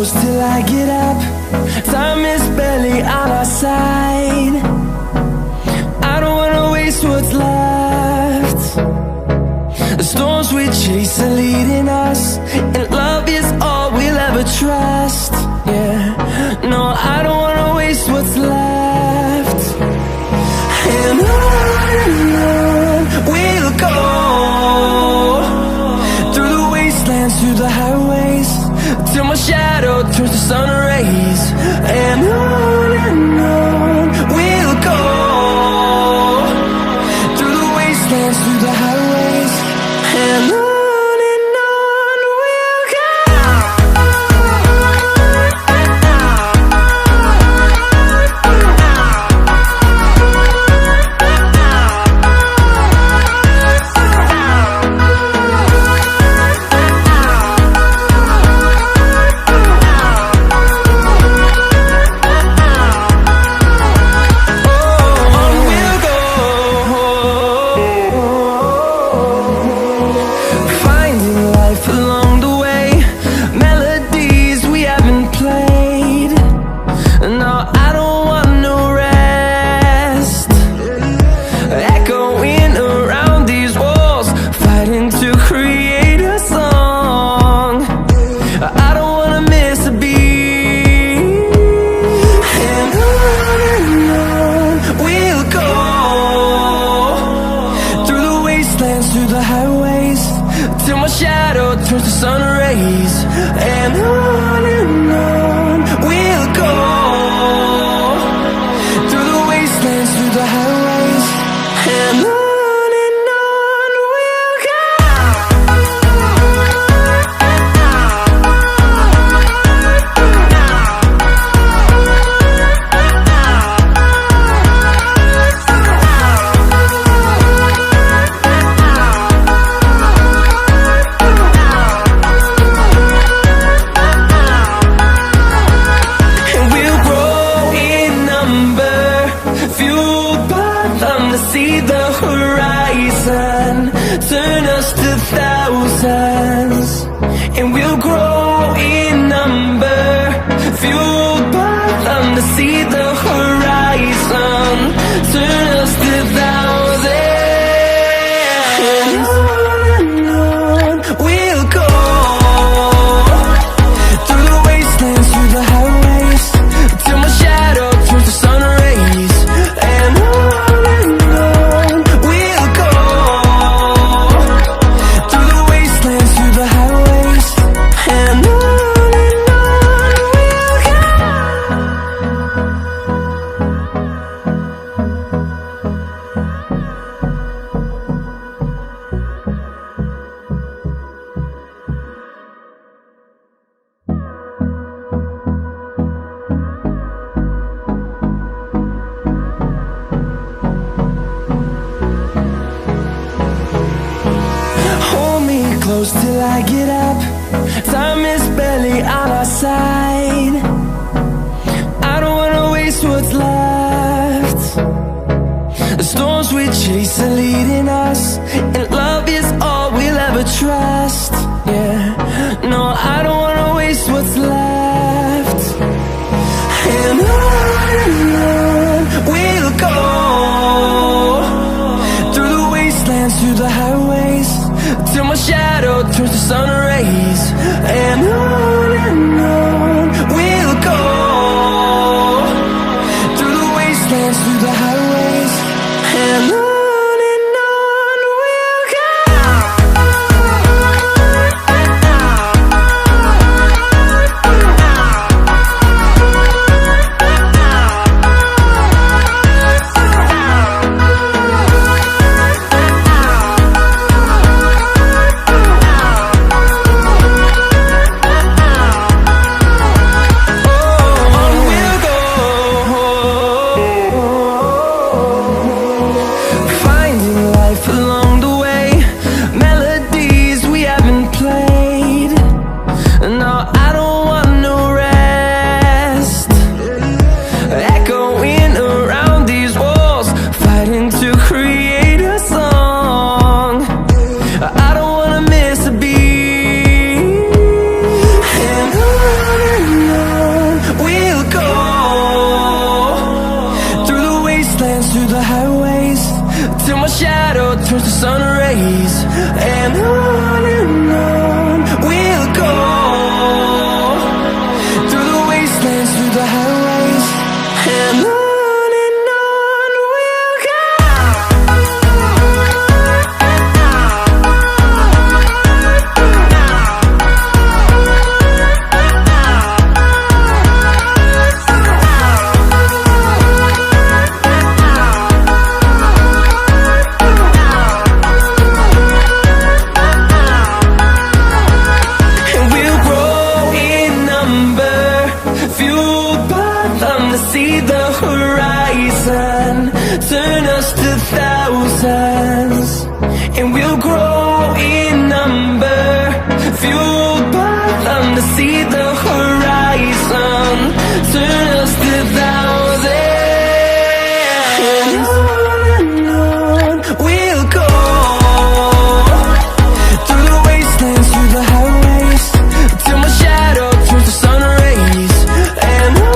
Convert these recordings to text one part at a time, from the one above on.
close till I get up. Time is barely on our side. I don't wanna waste what's left. The storms we chase are leading us, and love is all we'll ever trust. Yeah, no, I don't wanna waste what's left. And on we'll go, through the wastelands, through the highways, till my shadow turns to sun rays. And on we'll go, through the wastelands, through the highways, and on we'll go. Through the highways, till my shadow turns to sun rays. And on we'll go, through the wastelands, through the highways, and on we'll go. See the horizon, turn us to thousands, and we'll grow in number, fueled by them. To see the horizon, turn us to thousands, and on we'll go, through the wastelands, through the highways, till my shadow turns to sun rays. And close till I get up. Time is barely on our side. I don't wanna waste what's left. The storms we chase are leading us, and love is all we'll ever trust. Yeah, no, I don't wanna waste what's left. And on we'll go, through the wastelands, through the highways, till my shadow turns to sun rays. And on we'll go, through the wastelands, through the highways, and on we'll go. towards the sun rays, and on we'll go, through the wastelands, through the highways, and on we'll go. See the horizon, turn us to thousands, and we'll grow in number, fueled by them to see the horizon, turn us to thousands, and on we'll go, through the wastelands, through the highways, till my shadow turns to sun rays, and on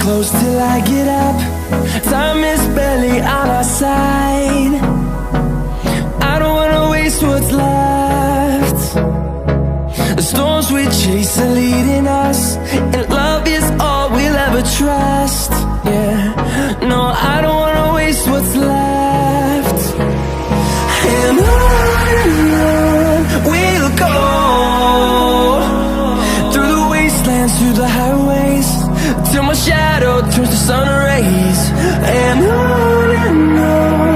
close till I get up. Time is barely on our side. I don't wanna waste what's left. The storms we chase are leading us, and love is all we'll ever trust. Yeah, no, I don't wanna waste what's left. And on we'll go, through the wastelands, through the highways, till my shadow